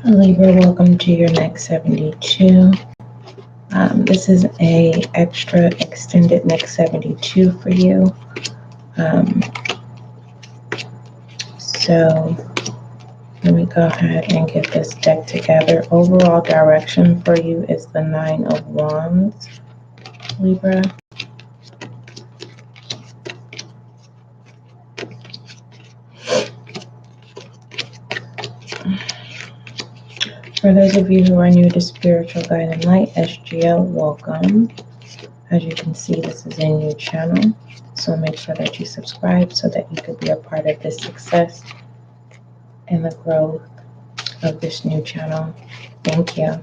Libra, welcome to your next 72. This is a extra extended next 72 for you. So let me go ahead and get this deck together. Overall direction for you is the Nine of Wands, Libra. For those of you who are new to Spiritual Guide and Light, SGL, welcome. As you can see, this is a new channel, so make sure that you subscribe so that you could be a part of this success and the growth of this new channel. Thank you.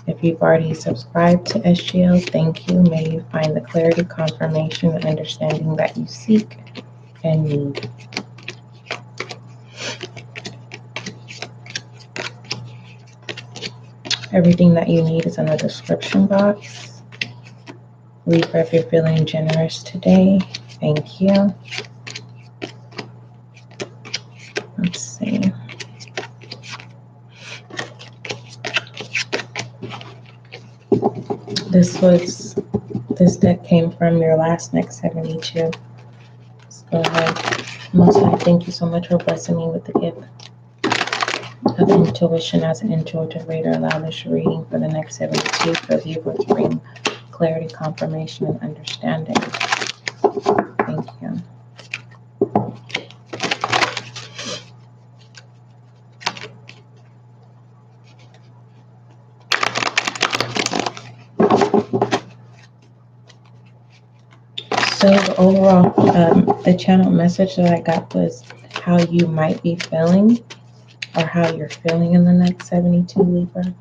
If you've already subscribed to SGL, thank you. May you find the clarity, confirmation, and understanding that you seek and need. Everything that you need is in the description box. Libra, if you're feeling generous today, thank you. Let's see. This deck came from your last next 72. Let's go ahead. Most High, thank you so much for blessing me with the gift of intuition as an intuitive reader. Allow this reading for the next 72 for Libra to bring clarity, confirmation, and understanding. Thank you. So the overall, the channel message that I got was how you might be feeling or how you're feeling in the next 72, Libra.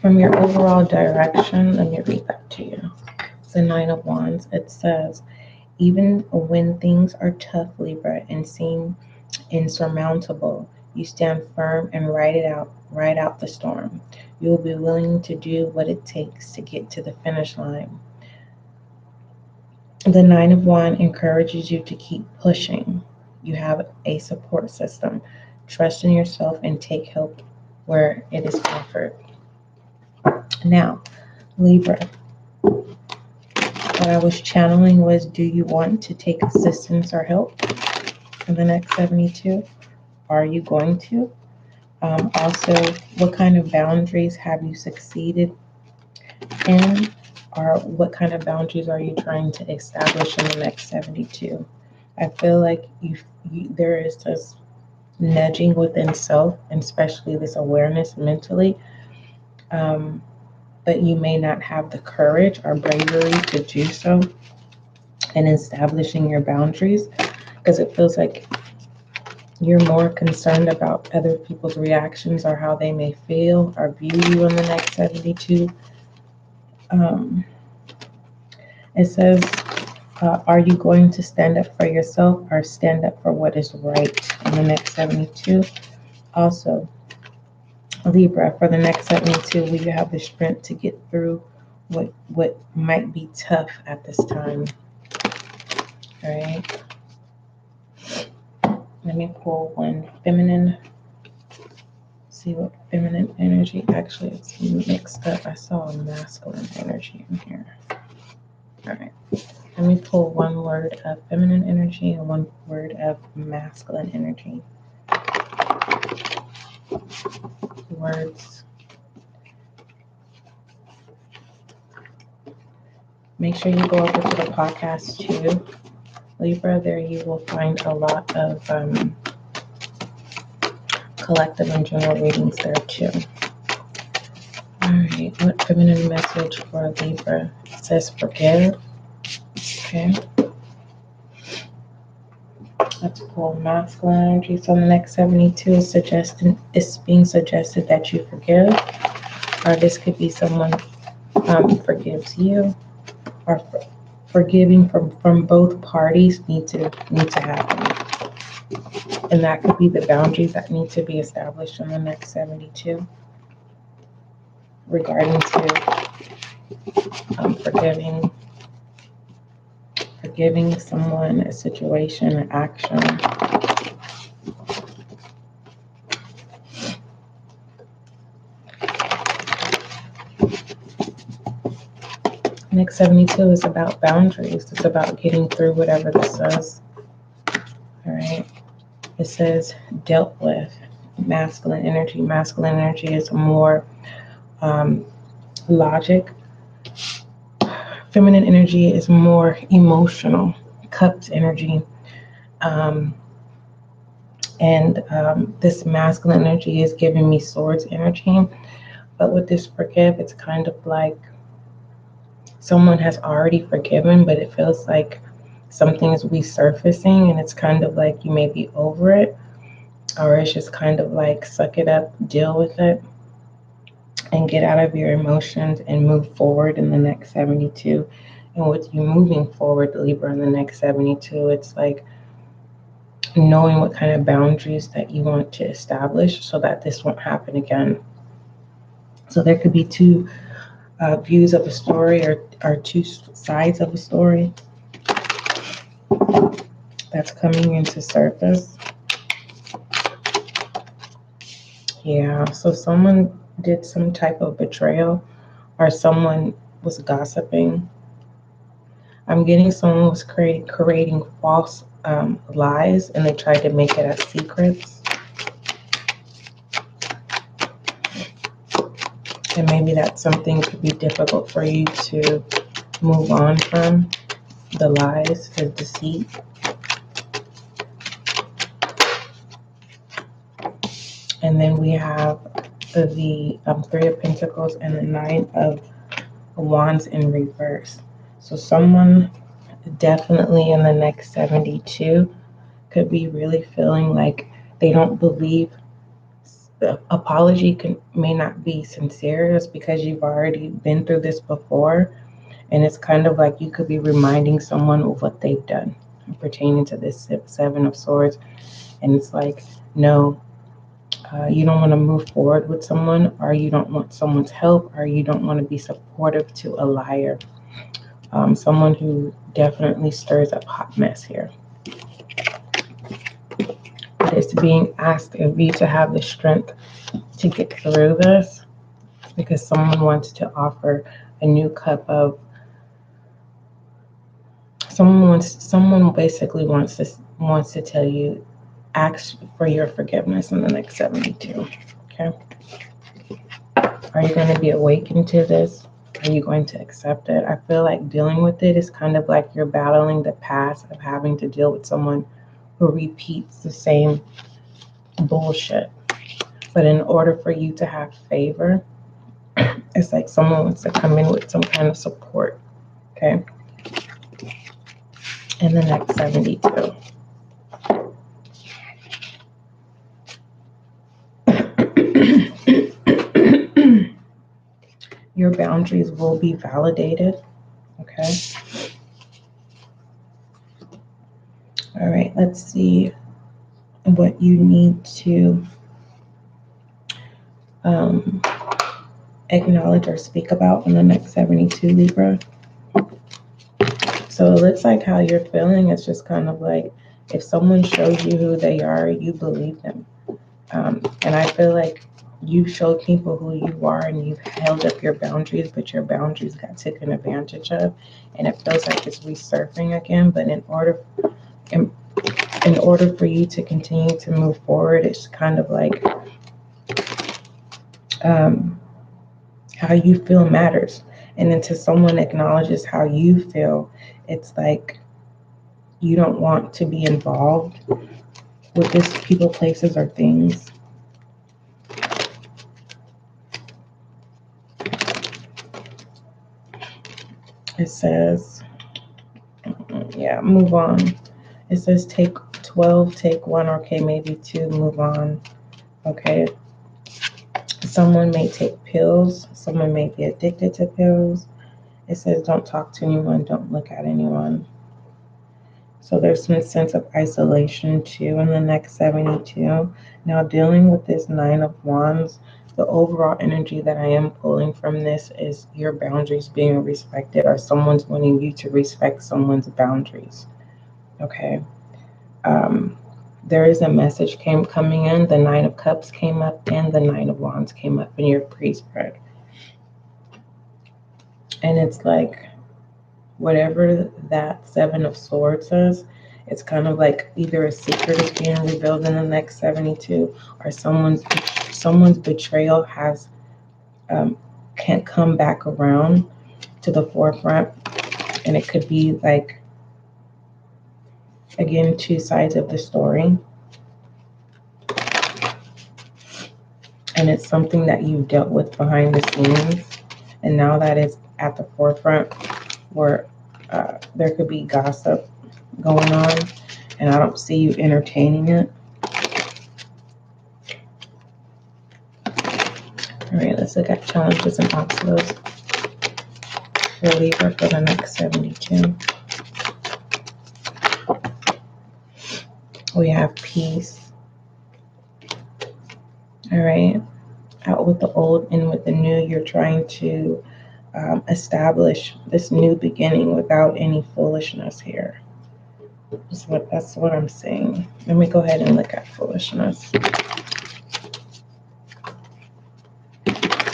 From your overall direction, let me read that to you. It's the Nine of Wands. It says, even when things are tough, Libra, and seem insurmountable, you stand firm and ride out the storm. You will be willing to do what it takes to get to the finish line. The Nine of Wands encourages you to keep pushing. You have a support system. Trust in yourself and take help where it is offered. Now, Libra, what I was channeling was, do you want to take assistance or help in the next 72? Are you going to? Also, what kind of boundaries have you succeeded in? Or what kind of boundaries are you trying to establish in the next 72? I feel like there is this nudging within self, and especially this awareness mentally. But you may not have the courage or bravery to do so in establishing your boundaries, because it feels like you're more concerned about other people's reactions or how they may feel or view you in the next 72. It says, are you going to stand up for yourself or stand up for what is right in the next 72? Also, Libra, for the next 72, will you have the strength to get through what might be tough at this time? All right. Let me pull one feminine. See what feminine energy. Actually, it's mixed up. I saw a masculine energy in here. All right. Let me pull one word of feminine energy and one word of masculine energy. Words. Make sure you go over to the podcast too, Libra. There you will find a lot of collective and general readings there too. All right, what feminine message for Libra? It says forgive. Okay. Let's pull masculine energy. So the next 72 is being suggested that you forgive, or this could be someone forgives you, or forgiving from both parties need to happen, and that could be the boundaries that need to be established in the next 72 regarding to forgiving forgiving someone, a situation, an action. Next 72 is about boundaries. It's about getting through whatever this says. All right. It says dealt with masculine energy. Masculine energy is more logic. Feminine energy is more emotional. Cups energy. This masculine energy is giving me swords energy. But with this forgive, it's kind of like someone has already forgiven, but it feels like something is resurfacing, and it's kind of like you may be over it, or it's just kind of like suck it up, deal with it, and get out of your emotions and move forward in the next 72. And with you moving forward, Libra, in the next 72, it's like knowing what kind of boundaries that you want to establish so that this won't happen again. So there could be two views of a story, or two sides of a story that's coming into surface. Yeah, so someone did some type of betrayal, or someone was gossiping. I'm getting someone was creating false lies, and they tried to make it as secrets. And maybe that's something could be difficult for you to move on from, the lies, the deceit. And then we have the Three of Pentacles and the Nine of Wands in reverse. So someone definitely in the next 72 could be really feeling like they don't believe the apology may not be sincere. It's because you've already been through this before, and it's kind of like you could be reminding someone of what they've done pertaining to this Seven of Swords. And it's like, no, you don't want to move forward with someone, or you don't want someone's help, or you don't want to be supportive to a liar. Someone who definitely stirs up hot mess here. But it's being asked of you to have the strength to get through this, because someone wants to offer a new cup of, someone basically wants to tell you, ask for your forgiveness in the next 72. Okay. Are you going to be awakened to this? Are you going to accept it? I feel like dealing with it is kind of like you're battling the past of having to deal with someone who repeats the same bullshit. But in order for you to have favor, it's like someone wants to come in with some kind of support. Okay. In the next 72. Your boundaries will be validated. Okay. All right, let's see what you need to acknowledge or speak about in the next 72, Libra. So it looks like how you're feeling is just kind of like, if someone shows you who they are, you believe them. And I feel like you've showed people who you are, and you've held up your boundaries, but your boundaries got taken advantage of, and it feels like it's resurfacing again. But in order for you to continue to move forward, it's kind of like how you feel matters. And until someone acknowledges how you feel, it's like you don't want to be involved with this people, places, or things. It says, yeah, move on. It says take 12, take 1, okay, maybe 2, move on. Okay. Someone may take pills. Someone may be addicted to pills. It says don't talk to anyone, don't look at anyone. So there's some sense of isolation too in the next 72. Now, dealing with this Nine of Wands, the overall energy that I am pulling from this is your boundaries being respected, or someone's wanting you to respect someone's boundaries. Okay. There is a message coming in. The Nine of Cups came up and the Nine of Wands came up in your pre-spread. And it's like, whatever that Seven of Swords is, it's kind of like either a secret is being revealed in the next 72, or someone's betrayal has can't come back around to the forefront. And it could be like, again, two sides of the story. And it's something that you've dealt with behind the scenes. And now that it's at the forefront, where there could be gossip going on. And I don't see you entertaining it. All right, let's look at challenges and obstacles for Libra for the next 72. We have peace. All right. Out with the old, in with the new. You're trying to establish this new beginning without any foolishness here. That's what I'm saying. Let me go ahead and look at foolishness.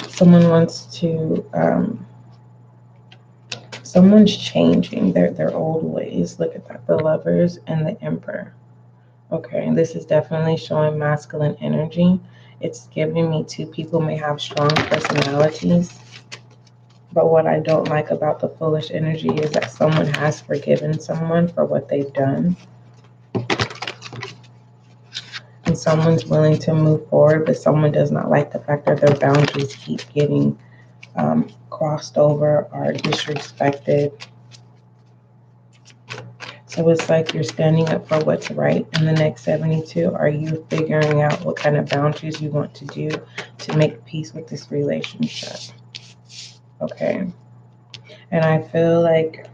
Someone wants to, someone's changing their old ways. Look at that, the Lovers and the Emperor. Okay, this is definitely showing masculine energy. It's giving me two people may have strong personalities. But what I don't like about the foolish energy is that someone has forgiven someone for what they've done. And someone's willing to move forward, but someone does not like the fact that their boundaries keep getting crossed over or disrespected. So it's like you're standing up for what's right in the next 72. Are you figuring out what kind of boundaries you want to do to make peace with this relationship? Okay. And I feel like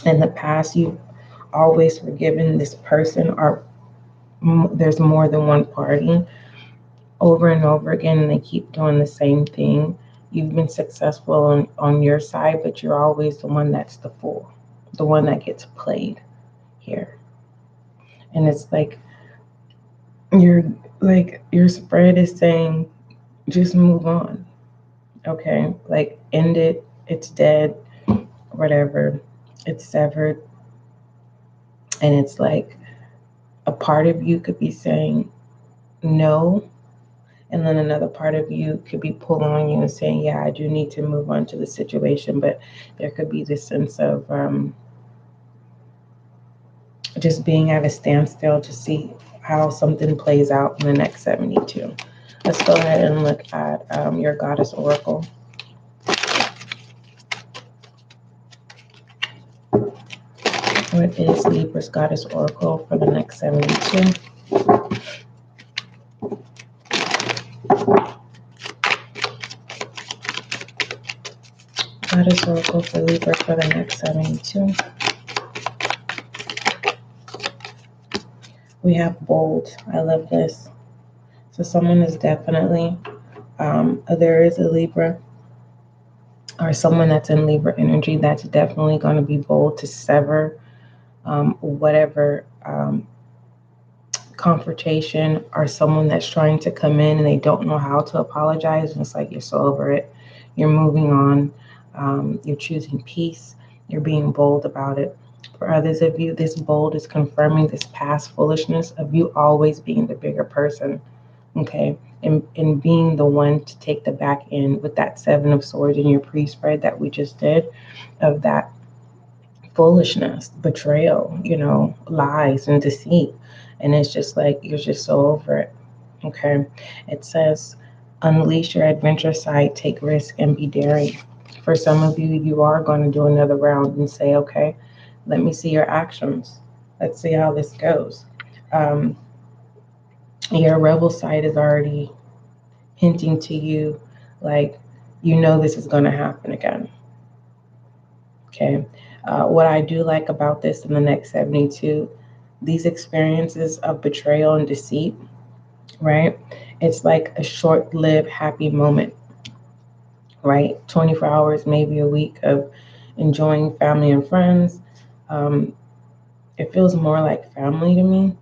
in the past, you've always forgiven this person, or there's more than one party over and over again, and they keep doing the same thing. You've been successful on your side, but you're always the one that's the fool, the one that gets played here. And it's like your spread is saying, just move on. Okay, like end it. It's dead, whatever. It's severed. And it's like a part of you could be saying no, and then another part of you could be pulling on you and saying, yeah, I do need to move on to the situation. But there could be this sense of just being at a standstill to see how something plays out in the next 72. Let's go ahead and look at your Goddess Oracle. What is Libra's Goddess Oracle for the next 72? Goddess Oracle for Libra for the next 72. We have bold. I love this. So someone is definitely, there is a Libra or someone that's in Libra energy that's definitely going to be bold to sever whatever confrontation, or someone that's trying to come in and they don't know how to apologize. And it's like, you're so over it. You're moving on. You're choosing peace. You're being bold about it. For others of you, this bold is confirming this past foolishness of you always being the bigger person, okay? And being the one to take the back end with that Seven of Swords in your pre-spread that we just did, of that foolishness, betrayal, lies and deceit. And it's just like, you're just so over it, okay? It says, unleash your adventure side, take risk, and be daring. For some of you, you are going to do another round and say, okay, let me see your actions. Let's see how this goes. Your rebel side is already hinting to you, like, this is going to happen again. Okay. What I do like about this in the next 72, these experiences of betrayal and deceit, right? It's like a short-lived happy moment, right? 24 hours, maybe a week of enjoying family and friends. It feels more like family to me.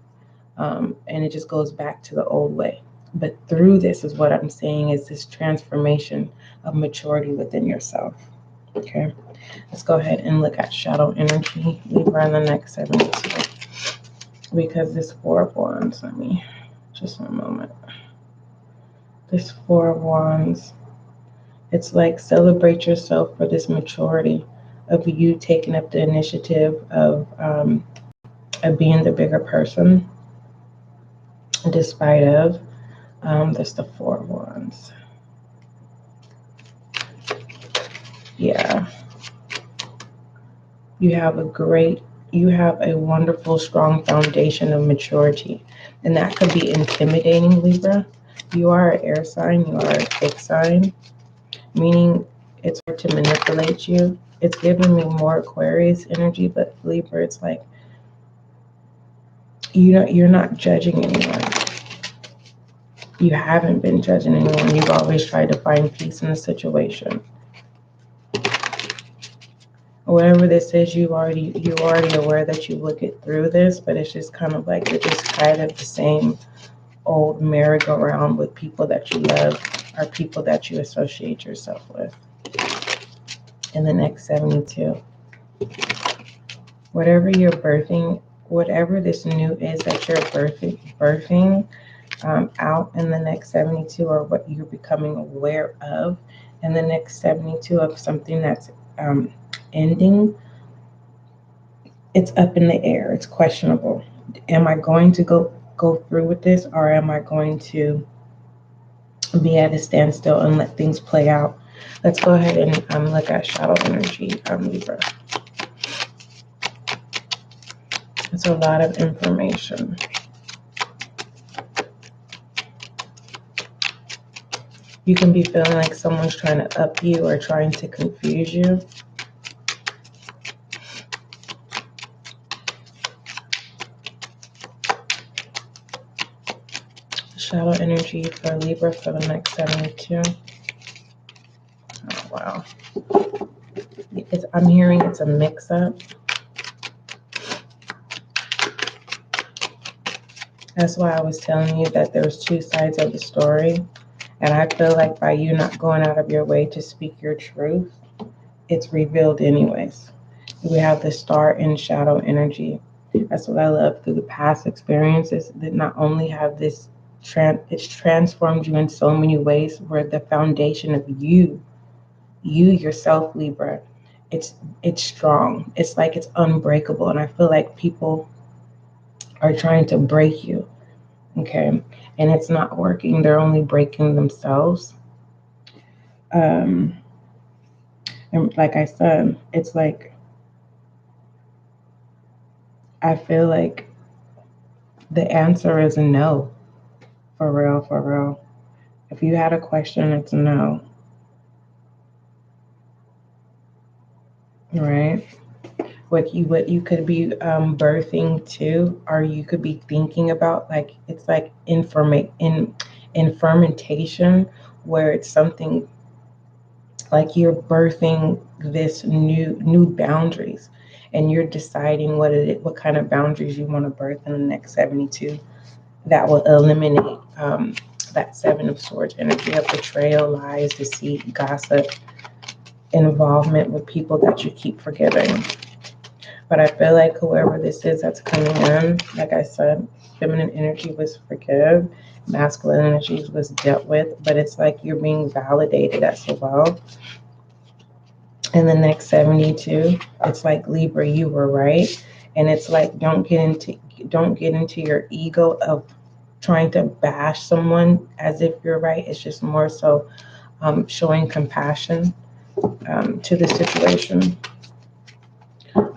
And it just goes back to the old way. But through this is what I'm saying is this transformation of maturity within yourself. Okay, let's go ahead and look at shadow energy, Libra, in the next 72. Because this Four of Wands, just one moment. This Four of Wands, it's like celebrate yourself for this maturity of you taking up the initiative of being the bigger person, despite of that's the Four of Wands. Yeah, you have a wonderful, strong foundation of maturity, and that could be intimidating, Libra. You are an air sign, you are a fixed sign, meaning it's hard to manipulate you. It's giving me more Aquarius energy, but Libra, it's like you're not judging anyone. You haven't been judging anyone. You've always tried to find peace in the situation. Whatever this is, you're already aware that you look it through this, but it's just kind of like you're just kind of the same old merry-go-round with people that you love or people that you associate yourself with. In the next 72, whatever you're birthing, whatever this new is that you're birthing out in the next 72, or what you're becoming aware of in the next 72 of something that's ending, it's up in the air. It's questionable. Am I going to go through with this, or am I going to be at a standstill and let things play out? Let's go ahead and look at shadow energy, Libra. It's a lot of information. You can be feeling like someone's trying to up you or trying to confuse you. Shadow energy for Libra for the next 72. Oh, wow. I'm hearing it's a mix-up. That's why I was telling you that there's two sides of the story. And I feel like by you not going out of your way to speak your truth, it's revealed anyways. We have the star in shadow energy. That's what I love through the past experiences, that not only have this, it's transformed you in so many ways, where the foundation of you yourself, Libra, it's strong. It's like it's unbreakable. And I feel like people are trying to break you. Okay. And it's not working. They're only breaking themselves. And like I said, it's like, I feel like the answer is no. For real, for real. If you had a question, it's no. Right? What you could be birthing too, or you could be thinking about, like, it's like in fermentation, where it's something like you're birthing this new boundaries, and you're deciding what kind of boundaries you want to birth in the next 72 that will eliminate that Seven of Swords energy of betrayal, lies, deceit, gossip, involvement with people that you keep forgiving. But I feel like whoever this is that's coming in, like I said, feminine energy was forgive, masculine energies was dealt with, but it's like you're being validated as well. In the next 72, it's like, Libra, you were right. And it's like, don't get into your ego of trying to bash someone as if you're right. It's just more so showing compassion to the situation.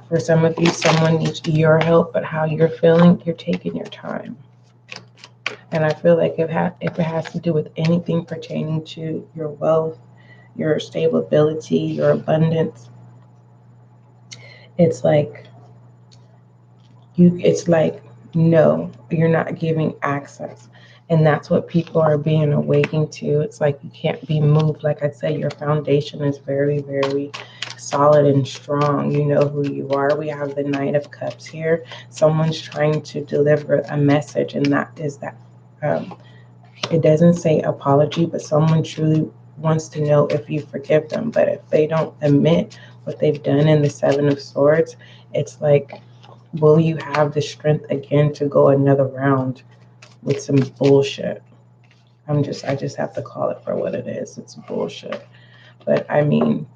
For some of you, someone needs your help, but how you're feeling, you're taking your time. And I feel like if it has to do with anything pertaining to your wealth, your stability, your abundance, it's like no, you're not giving access. And that's what people are being awakened to. It's like you can't be moved. Like I said, your foundation is very, very solid and strong. You know who you are. We have the Knight of Cups here. Someone's trying to deliver a message, and that is that it doesn't say apology, but someone truly wants to know if you forgive them. But if they don't admit what they've done in the Seven of Swords, it's like, will you have the strength again to go another round with some bullshit? I just have to call it for what it is. It's bullshit. But I mean,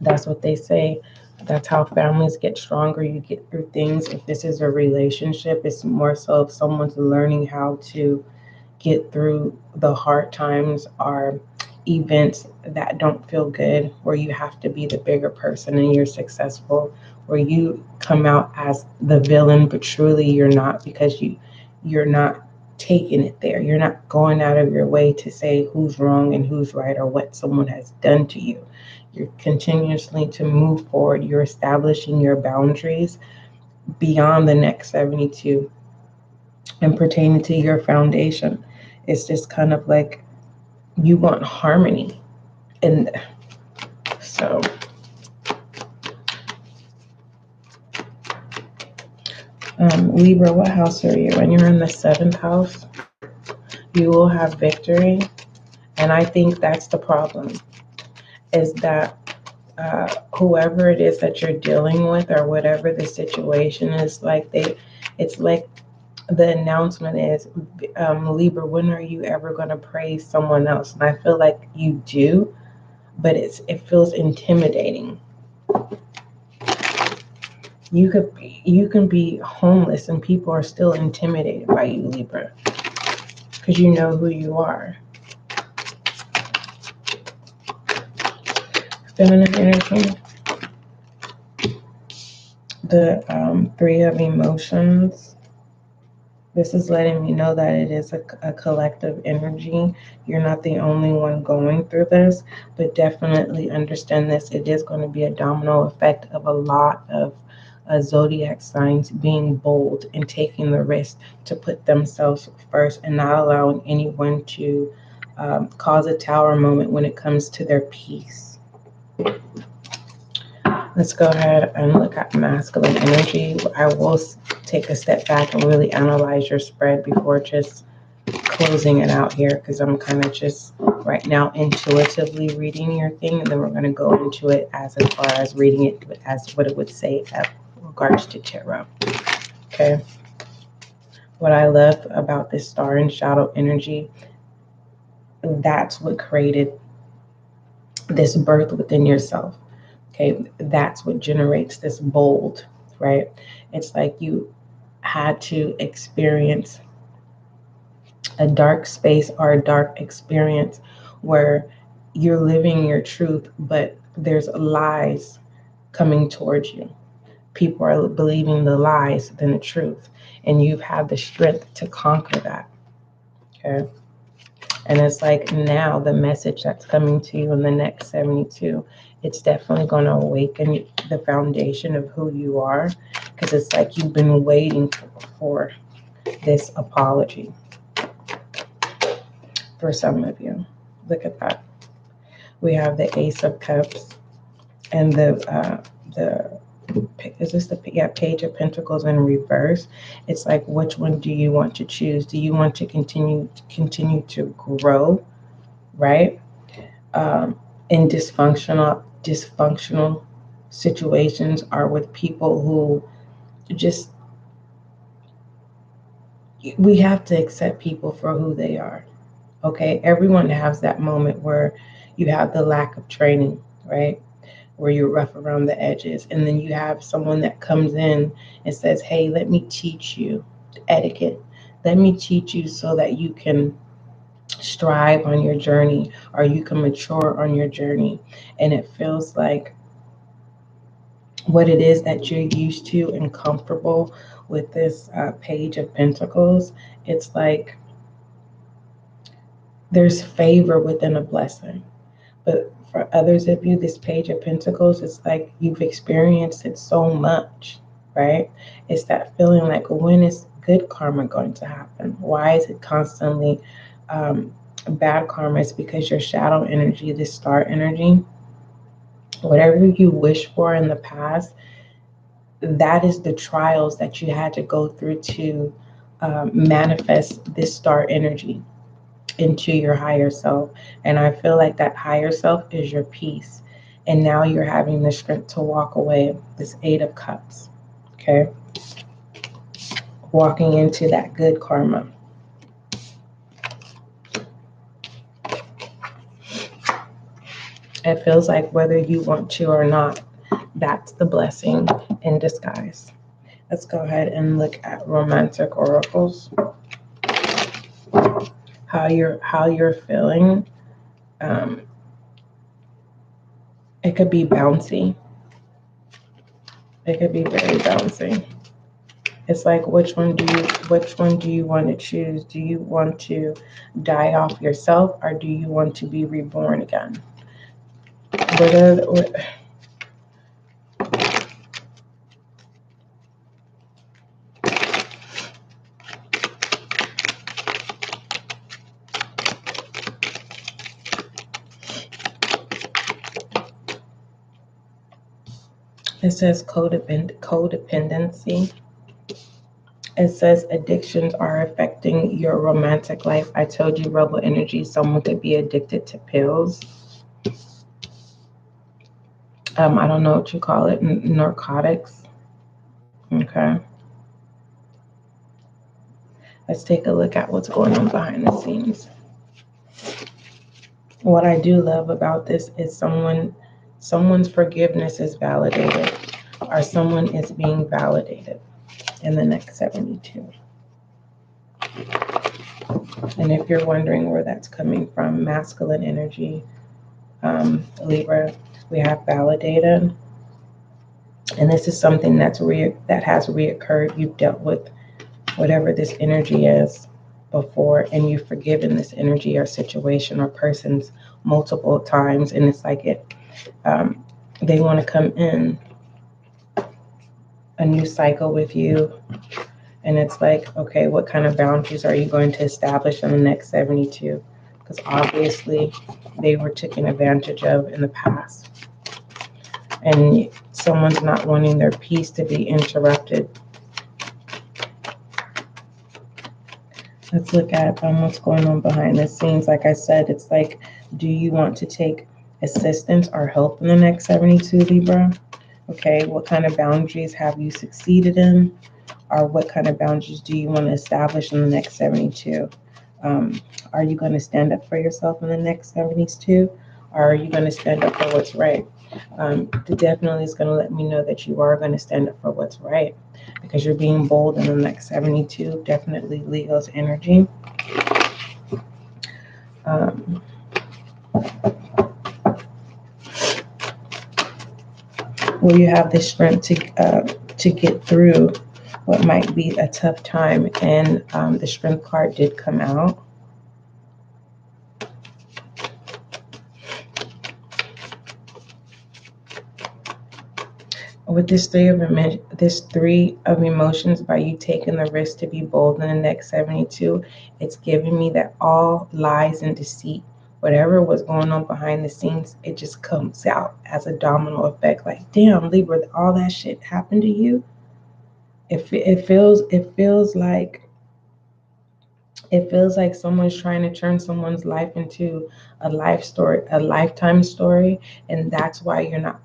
that's what they say. That's how families get stronger. You get through things. If this is a relationship, it's more so if someone's learning how to get through the hard times or events that don't feel good, where you have to be the bigger person and you're successful, where you come out as the villain, but truly you're not, because you're not taking it there. You're not going out of your way to say who's wrong and who's right or what someone has done to you. You're continuously to move forward. You're establishing your boundaries beyond the next 72 and pertaining to your foundation. It's just kind of like you want harmony. And so Libra, what house are you? When you're in the 7th house, you will have victory. And I think that's the problem, is that whoever it is that you're dealing with or whatever the situation is, it's like the announcement is, Libra, when are you ever going to praise someone else? And I feel like you do, but it feels intimidating. You can be homeless and people are still intimidated by you, Libra, because you know who you are. Feminine energy. The 3 of emotions. This is letting me know that it is a collective energy. You're not the only one going through this, but definitely understand this. It is going to be a domino effect of a lot of zodiac signs being bold and taking the risk to put themselves first and not allowing anyone to cause a tower moment when it comes to their peace. Let's go ahead and look at masculine energy. I will take a step back and really analyze your spread before just closing it out here, because I'm kind of just right now intuitively reading your thing, and then we're going to go into it as far as reading it as what it would say in regards to tarot. Okay. What I love about this star and shadow energy, that's what created this birth within yourself. Okay, that's what generates this bold, right? It's like you had to experience a dark space or a dark experience where you're living your truth, but there's lies coming towards you. People are believing the lies than the truth, and you've had the strength to conquer that. Okay. And it's like now the message that's coming to you in the next 72, it's definitely going to awaken the foundation of who you are, because it's like you've been waiting for this apology. For some of you, look at that. We have the Ace of Cups and is this the Page of Pentacles in reverse? It's like, which one do you want to choose? Do you want to continue to grow, right? In dysfunctional situations, or with people who just, we have to accept people for who they are. Okay, everyone has that moment where you have the lack of training, right? Where you're rough around the edges, and then you have someone that comes in and says, hey, let me teach you etiquette. Let me teach you so that you can strive on your journey, or you can mature on your journey. And it feels like what it is that you're used to and comfortable with this Page of Pentacles, it's like there's favor within a blessing. But for others of you, this Page of Pentacles, it's like you've experienced it so much, right? It's that feeling like, when is good karma going to happen? Why is it constantly bad karma? It's because your shadow energy, the star energy, whatever you wish for in the past, that is the trials that you had to go through to manifest this star energy into your higher self. And I feel like that higher self is your peace. And now you're having the strength to walk away. This 8 of Cups. Okay. Walking into that good karma. It feels like whether you want to or not, that's the blessing in disguise. Let's go ahead and look at romantic oracles. How you're feeling. It could be bouncy. It could be very bouncy. It's like, which one do you want to choose? Do you want to die off yourself, or do you want to be reborn again? It says codependency. It says addictions are affecting your romantic life. I told you, rebel energy, someone could be addicted to pills. I don't know what you call it, narcotics. Okay. Let's take a look at what's going on behind the scenes. What I do love about this is someone's forgiveness is validated, or someone is being validated in the next 72. And if you're wondering where that's coming from, masculine energy, Libra, we have validated. And this is something that has reoccurred. You've dealt with whatever this energy is before, and you've forgiven this energy or situation or persons multiple times. And it's like they want to come in a new cycle with you. And it's like, okay, what kind of boundaries are you going to establish in the next 72? Because obviously they were taken advantage of in the past. And someone's not wanting their peace to be interrupted. Let's look at what's going on behind the scenes. Like I said, it's like, do you want to take assistance or help in the next 72, Libra? Okay, what kind of boundaries have you succeeded in? Or what kind of boundaries do you want to establish in the next 72? Are you going to stand up for yourself in the next 72? Or are you going to stand up for what's right? It definitely is going to let me know that you are going to stand up for what's right, because you're being bold in the next 72. Definitely Leo's energy. Will you have the strength to get through what might be a tough time? And the strength card did come out. With this three of emotions, by you taking the risk to be bold in the next 72, it's giving me that all lies and deceit, whatever was going on behind the scenes, it just comes out as a domino effect. Like, damn, Libra, all that shit happened to you. It feels like someone's trying to turn someone's life into a lifetime story, and that's why you're not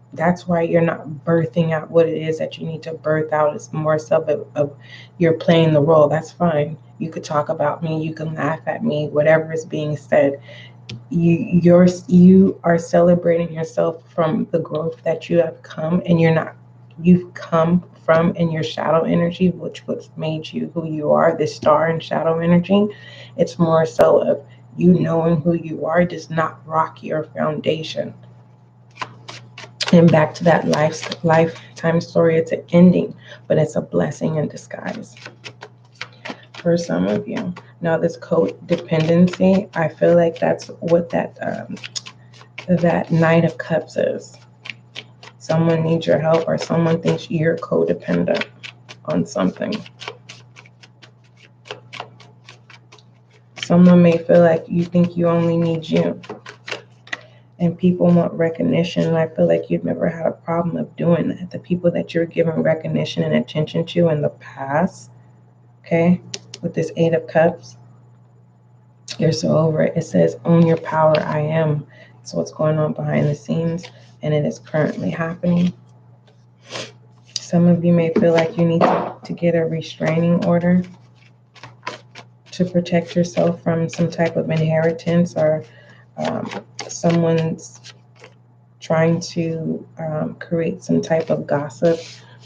birthing out what it is that you need to birth out. It's more so of you're playing the role. That's fine. You could talk about me, you can laugh at me, whatever is being said. You are celebrating yourself from the growth that you have come, and you've come from in your shadow energy, which was made you who you are, this star in shadow energy. It's more so of you knowing who you are does not rock your foundation. And back to that lifetime story, it's an ending, but it's a blessing in disguise for some of you. Now, this codependency, I feel like that's what that Knight of Cups is. Someone needs your help, or someone thinks you're codependent on something. Someone may feel like you think you only need you. And people want recognition, and I feel like you've never had a problem of doing that. The people that you're giving recognition and attention to in the past, okay, with this 8 of Cups, you're so over it. It says, own your power, I am. So what's going on behind the scenes, and it is currently happening. Some of you may feel like you need to get a restraining order to protect yourself from some type of inheritance, or someone's trying to create some type of gossip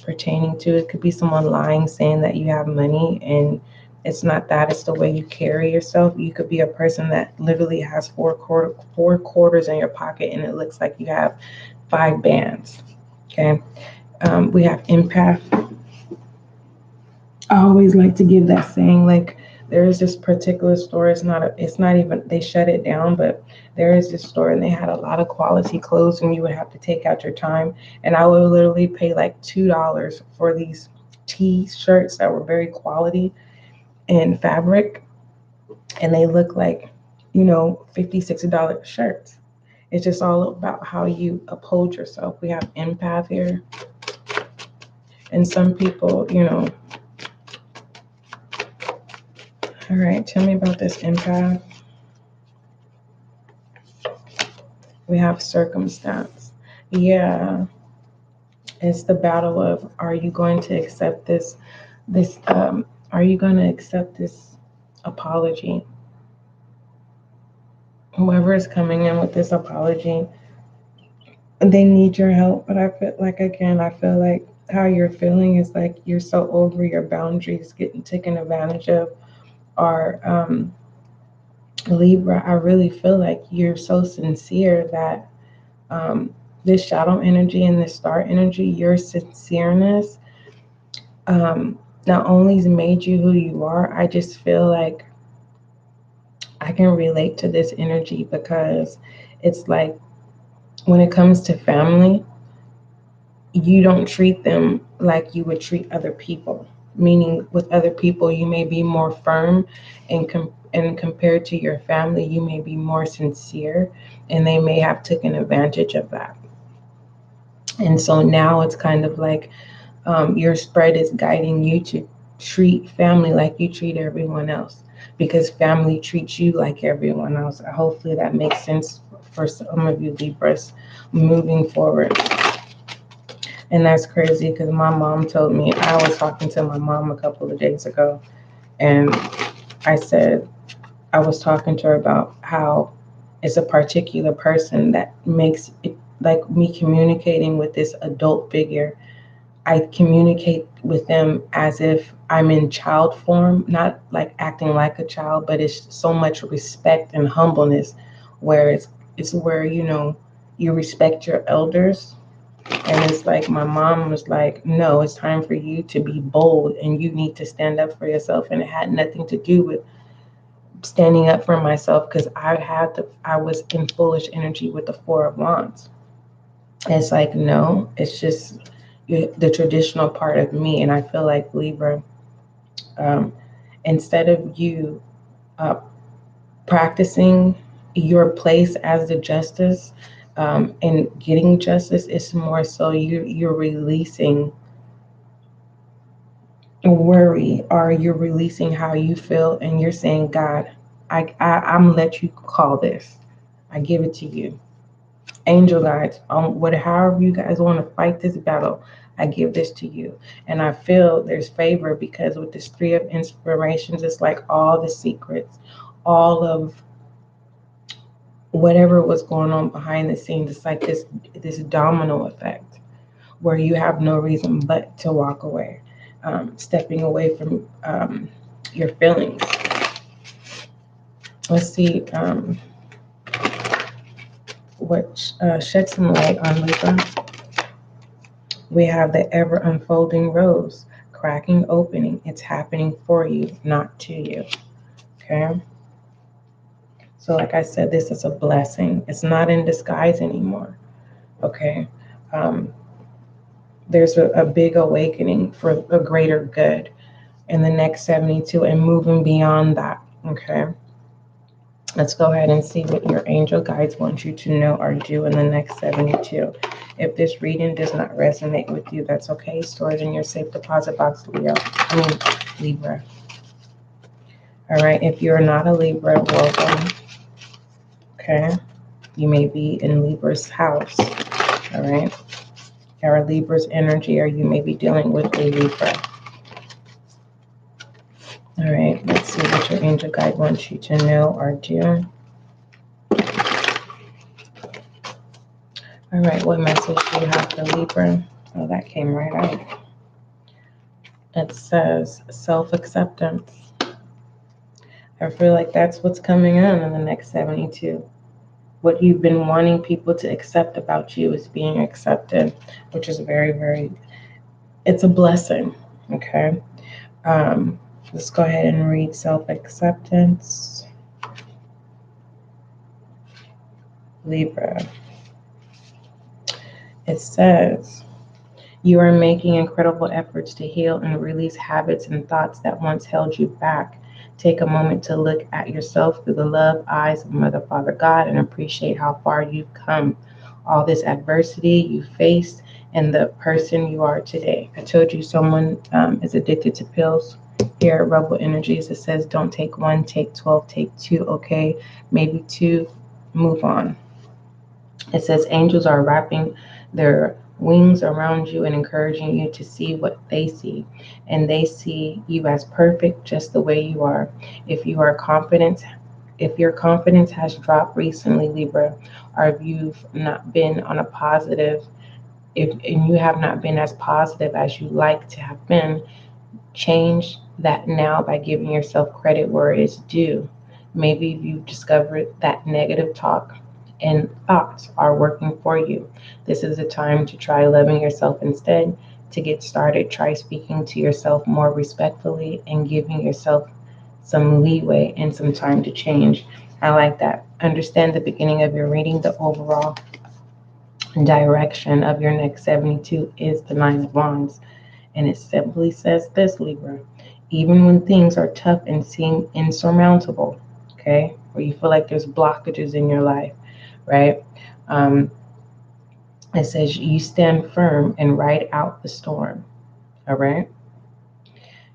pertaining to it. Could be someone lying, saying that you have money, and it's not that. It's the way you carry yourself. You could be a person that literally has four quarters in your pocket, and it looks like you have 5 bands. Okay. We have empath. I always like to give that saying, like, there is this particular store. It's not even, they shut it down, but there is this store and they had a lot of quality clothes, and you would have to take out your time. And I would literally pay like $2 for these T-shirts that were very quality in fabric. And they look like, $50, $60 shirts. It's just all about how you uphold yourself. We have empath here. And some people, all right, tell me about this empath. We have circumstance. Yeah, it's the battle of, are you going to accept this are you going to accept this apology? Whoever is coming in with this apology, they need your help. But I feel like how you're feeling is like you're so over your boundaries getting taken advantage of. Or Libra, I really feel like you're so sincere that this shadow energy and this star energy, your sincereness not only has made you who you are, I just feel like I can relate to this energy, because it's like when it comes to family, you don't treat them like you would treat other people. Meaning, with other people, you may be more firm, and compared to your family, you may be more sincere, and they may have taken advantage of that. And so now it's kind of like your spread is guiding you to treat family like you treat everyone else, because family treats you like everyone else. Hopefully that makes sense for some of you Libras moving forward. And that's crazy, because my mom told me, I was talking to my mom a couple of days ago, and I was talking to her about how it's a particular person that makes it, like me communicating with this adult figure, I communicate with them as if I'm in child form, not like acting like a child, but it's so much respect and humbleness, where it's where, you respect your elders. And it's like my mom was like, no, it's time for you to be bold, and you need to stand up for yourself. And it had nothing to do with standing up for myself, because I was in foolish energy with the 4 of Wands. And it's like, no, it's just the traditional part of me. And I feel like Libra, instead of you practicing your place as the justice, and getting justice, it's more so you're releasing worry, or you're releasing how you feel, and you're saying, God, I'm gonna let you call this. I give it to you. Angel guides, however you guys want to fight this battle, I give this to you. And I feel there's favor, because with this 3 of inspirations, it's like all the secrets, all of whatever was going on behind the scenes, it's like this domino effect, where you have no reason but to walk away, stepping away from your feelings. Let's see what shed some light on Libra. We have the ever unfolding rose, cracking, opening. It's happening for you, not to you. Okay. So like I said, this is a blessing. It's not in disguise anymore. Okay. There's a big awakening for a greater good in the next 72, and moving beyond that. Okay. Let's go ahead and see what your angel guides want you to know or do in the next 72. If this reading does not resonate with you, that's okay. Store it in your safe deposit box, Libra. All right. If you're not a Libra, welcome. Okay. You may be in Libra's house. All right. Or Libra's energy, or you may be dealing with a Libra. All right. Let's see what your angel guide wants you to know or do. All right, what message do you have for Libra? Oh, that came right out. It says self-acceptance. I feel like that's what's coming in the next 72. What you've been wanting people to accept about you is being accepted, which is it's a blessing, okay? Let's go ahead and read self-acceptance. Libra. It says, you are making incredible efforts to heal and release habits and thoughts that once held you back. Take a moment to look at yourself through the love eyes of Mother, Father, God, and appreciate how far you've come. All this adversity you faced and the person you are today. I told you someone is addicted to pills. Here at Rebel Energies, it says don't take one, take 12, take two, okay? Maybe two, move on. It says angels are wrapping their wings around you and encouraging you to see what they see. And they see you as perfect just the way you are. If your confidence has dropped recently, Libra, or if you've not been on a positive, and you have not been as positive as you like to have been, change that now by giving yourself credit where it is due. Maybe you've discovered that negative talk and thoughts are working for you. This is a time to try loving yourself instead. To get started, try speaking to yourself more respectfully and giving yourself some leeway and some time to change. I like that. Understand the beginning of your reading, the overall direction of your next 72 is the Nine of Wands. And it simply says this, Libra, even when things are tough and seem insurmountable, okay, or you feel like there's blockages in your life, right? It says you stand firm and ride out the storm, all right?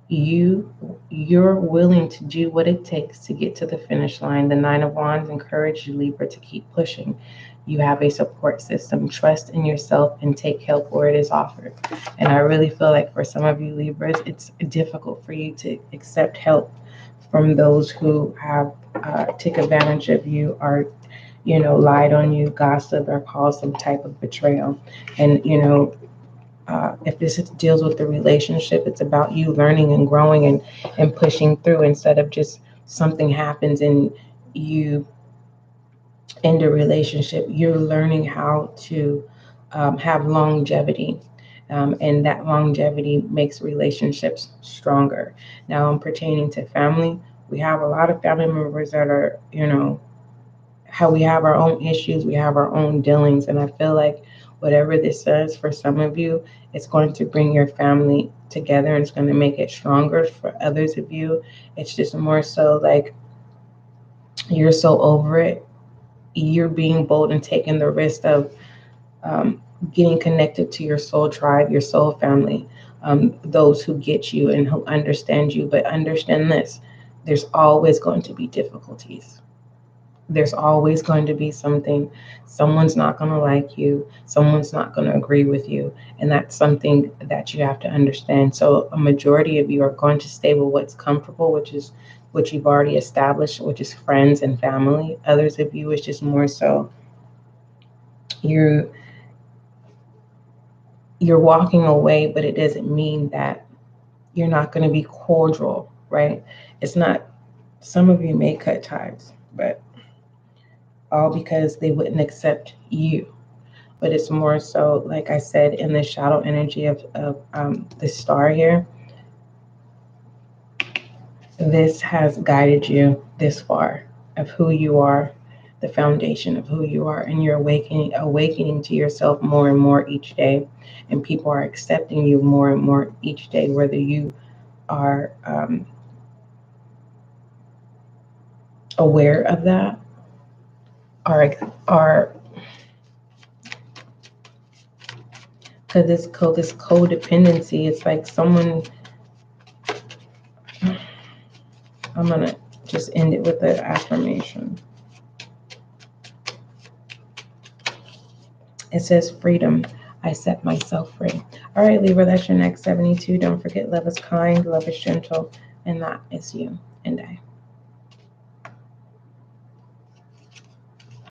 You're willing to do what it takes to get to the finish line. The Nine of Wands encourage you, Libra, to keep pushing. You have a support system. Trust in yourself and take help where it is offered. And I really feel like for some of you Libras, it's difficult for you to accept help from those who have take advantage of you or lied on you, gossip, or caused some type of betrayal. And if this deals with the relationship, it's about you learning and growing and pushing through instead of just something happens and you end a relationship. You're learning how to have longevity. And that longevity makes relationships stronger. Now, pertaining to family, we have a lot of family members that are, how we have our own issues, we have our own dealings. And I feel like whatever this does for some of you, it's going to bring your family together and it's going to make it stronger. For others of you, it's just more so like you're so over it. You're being bold and taking the risk of getting connected to your soul tribe, your soul family, those who get you and who understand you. But understand this, there's always going to be difficulties. There's always going to be something. Someone's not going to like you. Someone's not going to agree with you. And that's something that you have to understand. So a majority of you are going to stay with what's comfortable, which is what you've already established, which is friends and family. Others of you is just more so you're walking away, but it doesn't mean that you're not going to be cordial, right? It's not, some of you may cut ties, but all because they wouldn't accept you. But it's more so, like I said, in the shadow energy of the star here, this has guided you this far of who you are, the foundation of who you are, and you're awakening to yourself more and more each day, and people are accepting you more and more each day, whether you are aware of that, are because this codependency, it's like someone, I'm gonna just end it with the affirmation. It says, freedom. I set myself free. All right, Libra, that's your next 72. Don't forget, love is kind, love is gentle, and that is you and I.